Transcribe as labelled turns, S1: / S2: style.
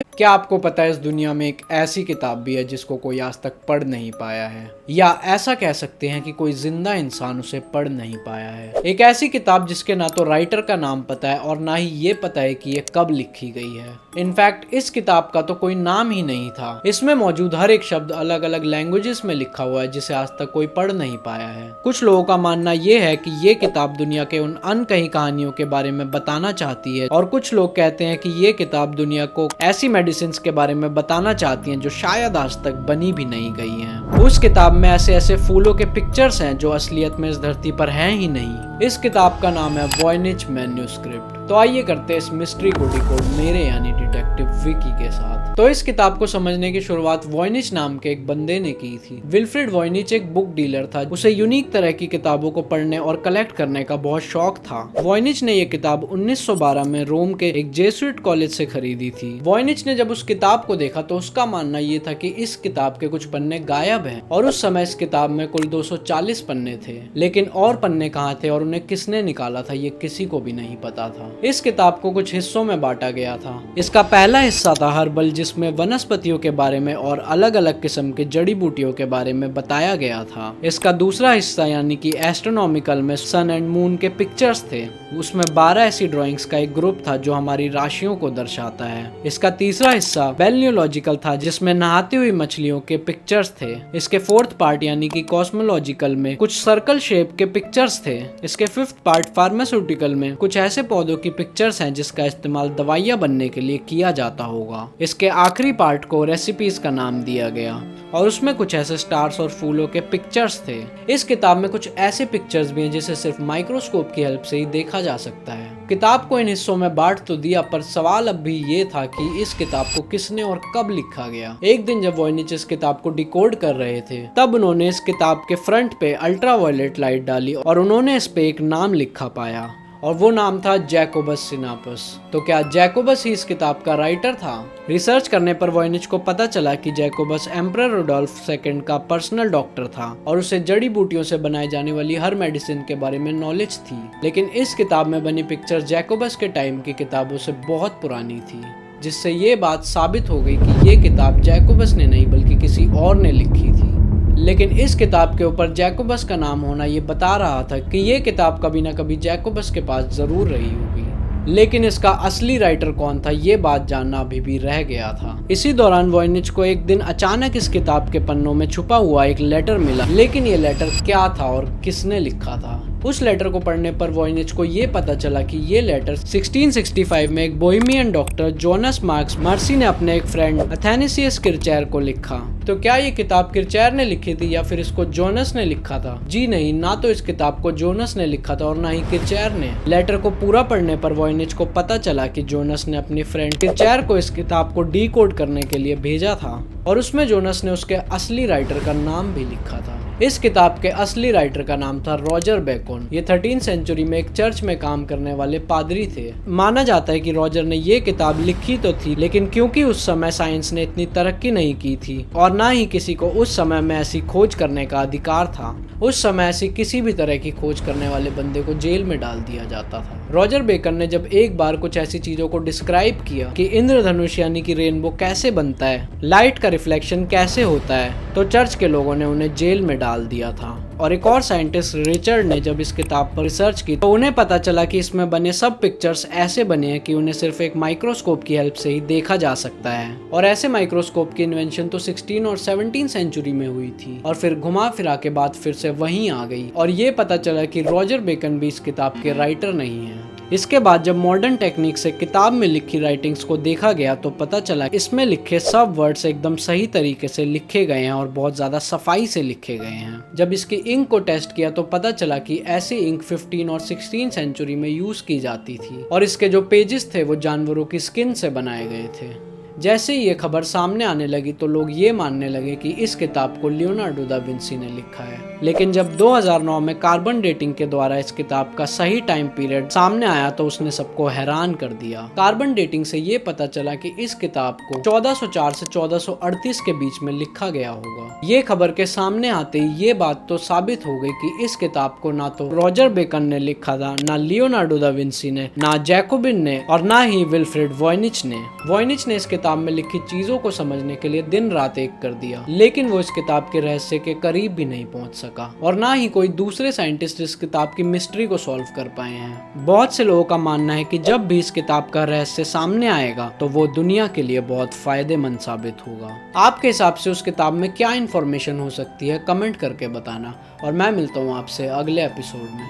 S1: क्या आपको पता है इस दुनिया में एक ऐसी किताब भी है जिसको कोई आज तक पढ़ नहीं पाया है, या ऐसा कह सकते हैं कि कोई जिंदा इंसान उसे पढ़ नहीं पाया है। एक ऐसी किताब जिसके ना तो राइटर का नाम पता है और ना ही ये पता है कि ये कब लिखी गई है। इनफैक्ट इस किताब का तो कोई नाम ही नहीं था। इसमें मौजूद हर एक शब्द अलग अलग लैंग्वेजेस में लिखा हुआ है जिसे आज तक कोई पढ़ नहीं पाया है। कुछ लोगों का मानना ये है कि ये किताब दुनिया के उन अनकही कहानियों के बारे में बताना चाहती है, और कुछ लोग कहते हैं कि ये किताब दुनिया को ऐसी मेडिसिन के बारे में बताना चाहती हैं जो शायद आज तक बनी भी नहीं गई हैं। उस किताब में ऐसे ऐसे फूलों के पिक्चर्स हैं जो असलियत में इस धरती पर हैं ही नहीं। इस किताब का नाम है वॉयनिच मैन्यूस्क्रिप्ट। तो आइए करते हैं इस मिस्ट्री को डिकोड मेरे यानी डिटेक्टिव विकी के साथ। तो इस किताब को समझने की शुरुआत वॉयनिच नाम के एक बंदे ने की थी। विल्फ्रेड वॉयनिच एक बुक डीलर था। उसे यूनिक तरह की किताबों को पढ़ने और कलेक्ट करने का बहुत शौक था। वॉयनिच ने यह किताब 1912 में रोम के एक जेसुइट कॉलेज से खरीदी थी। वॉयनिच ने जब उस किताब को देखा तो उसका मानना ये था कि इस किताब के कुछ पन्ने गायब हैं, और उस समय इस किताब में कुल 240 पन्ने थे, लेकिन और पन्ने कहाँ थे और उन्हें किसने निकाला था ये किसी को भी नहीं पता था। इस किताब को कुछ हिस्सों में बांटा गया था। इसका पहला हिस्सा था हर्बल, जिसमें वनस्पतियों के बारे में और अलग अलग किस्म के जड़ी बूटियों के बारे में बताया गया था। इसका दूसरा हिस्सा यानी कि एस्ट्रोनॉमिकल में सन एंड मून के पिक्चर्स थे। उसमें 12 ऐसी ड्राइंग्स का एक ग्रुप था जो हमारी राशियों को दर्शाता है। इसका तीसरा हिस्सा बैल्नियोलॉजिकल था जिसमें नहाती हुई मछलियों के पिक्चर्स थे। इसके फोर्थ पार्ट यानी कि कॉस्मोलॉजिकल में कुछ सर्कल शेप के पिक्चर्स थे। इसके फिफ्थ पार्ट फार्मास्यूटिकल में कुछ ऐसे पौधों की पिक्चर्स हैं जिसका इस्तेमाल दवाइयां बनने के लिए किया जाता होगा। इसके आखिरी पार्ट को रेसिपीज का नाम दिया गया और उसमें कुछ ऐसे स्टार्स और फूलों के पिक्चर्स थे। इस किताब में कुछ ऐसे पिक्चर्स भी हैं जिसे सिर्फ माइक्रोस्कोप की हेल्प से ही देखा जा सकता है। किताब को इन हिस्सों में बांट तो दिया, पर सवाल अब भी ये था कि इस किताब को किसने और कब लिखा गया। एक दिन जब वॉयनिच इस किताब को डिकोड कर रहे थे तब उन्होंने इस किताब के फ्रंट पे अल्ट्रावायलेट लाइट डाली और उन्होंने इस पे एक नाम लिखा पाया, और वो नाम था जैकोबस सिनापस। तो क्या जैकोबस ही इस किताब का राइटर था? रिसर्च करने पर वॉयनिच को पता चला कि जैकोबस एम्परर रुडोल्फ सेकंड का पर्सनल डॉक्टर था और उसे जड़ी बूटियों से बनाई जाने वाली हर मेडिसिन के बारे में नॉलेज थी। लेकिन इस किताब में बनी पिक्चर जैकोबस के टाइम की किताबों से बहुत पुरानी थी, जिससे ये बात साबित हो गई कि ये किताब जैकोबस ने नहीं बल्कि किसी और ने लिखी थी। लेकिन इस किताब के ऊपर जैकोबस का नाम होना ये बता रहा था कि ये किताब कभी ना कभी जैकोबस के पास जरूर रही होगी। लेकिन इसका असली राइटर कौन था ये बात जानना अभी भी रह गया था। इसी दौरान वॉयनिच को एक दिन अचानक इस किताब के पन्नों में छुपा हुआ एक लेटर मिला, लेकिन ये लेटर क्या था और किसने लिखा था? उस लेटर को पढ़ने पर वॉयनिच को ये पता चला कि ये लेटर 1665 में एक Bohemian doctor Jonas marks mercy ने अपने एक फ्रेंड अथेनेसियस किरचैर को लिखा। तो क्या ये किताब किरचैर ने लिखी थी या फिर इसको जोनस ने लिखा था? जी नहीं, ना तो इस किताब को जोनस ने लिखा था और ना ही किरचैर ने। लेटर को पूरा पढ़ने पर वॉयनिच को पता चला कि जोनस ने अपनी फ्रेंड किरचैर को इस किताब को डीकोड करने के लिए भेजा था, और उसमें जोनस ने उसके असली राइटर का नाम भी लिखा था। इस किताब के असली राइटर का नाम था रॉजर बेकन। ये 13वीं सेंचुरी में एक चर्च में काम करने वाले पादरी थे। माना जाता है कि रॉजर ने ये किताब लिखी तो थी, लेकिन क्योंकि उस समय साइंस ने इतनी तरक्की नहीं की थी और ना ही किसी को उस समय में ऐसी खोज करने का अधिकार था, उस समय ऐसी किसी भी तरह की खोज करने वाले बंदे को जेल में डाल दिया जाता था। रॉजर बेकन ने जब एक बार कुछ ऐसी चीजों को डिस्क्राइब किया कि इंद्रधनुष यानी कि रेनबो कैसे बनता है, लाइट का रिफ्लेक्शन कैसे होता है, तो चर्च के लोगों ने उन्हें जेल में डाल दिया था। और एक और साइंटिस्ट रिचर्ड ने जब इस किताब पर रिसर्च की तो उन्हें पता चला कि इसमें बने सब पिक्चर्स ऐसे बने हैं कि उन्हें सिर्फ एक माइक्रोस्कोप की हेल्प से ही देखा जा सकता है। और ऐसे माइक्रोस्कोप की इन्वेंशन तो 16 और 17 सेंचुरी में हुई थी और फिर घुमा फिरा के बाद फिर से वहीं आ गई, और ये पता चला कि रॉजर बेकन भी इस किताब के राइटर नहीं है। इसके बाद जब मॉडर्न टेक्निक से किताब में लिखी राइटिंग्स को देखा गया तो पता चला इसमें लिखे सब वर्ड्स एकदम सही तरीके से लिखे गए हैं और बहुत ज्यादा सफाई से लिखे गए हैं। जब इसकी इंक को टेस्ट किया तो पता चला कि ऐसी इंक 15 और 16 सेंचुरी में यूज की जाती थी, और इसके जो पेजेस थे वो जानवरों की स्किन से बनाए गए थे। जैसे ही ये खबर सामने आने लगी तो लोग ये मानने लगे कि इस किताब को लियोनार्डो दा विंसी ने लिखा है। लेकिन जब 2009 में कार्बन डेटिंग के द्वारा इस किताब का सही टाइम पीरियड सामने आया तो उसने सबको हैरान कर दिया। कार्बन डेटिंग से ये पता चला कि इस किताब को 1404 से 1438 के बीच में लिखा गया होगा। ये खबर के सामने आते ही ये बात तो साबित हो गई कि इस किताब को ना तो रॉजर बेकन ने लिखा था, ना लियोनार्डो दा विंसी ने, ना जैकोबिन ने और ना ही विल्फ्रेड वॉयनिच ने। वॉयनिच ने इस किताब किताब में लिखी चीजों को समझने के लिए दिन रात एक कर दिया, लेकिन वो इस किताब के रहस्य के करीब भी नहीं पहुंच सका और ना ही कोई दूसरे साइंटिस्ट इस किताब की मिस्ट्री को सॉल्व कर पाए हैं। बहुत से लोगों का मानना है कि जब भी इस किताब का रहस्य सामने आएगा तो वो दुनिया के लिए बहुत फायदेमंद साबित होगा। आपके हिसाब से उस किताब में क्या इन्फॉर्मेशन हो सकती है, कमेंट करके बताना और मैं मिलता हूँ आपसे अगले एपिसोड में।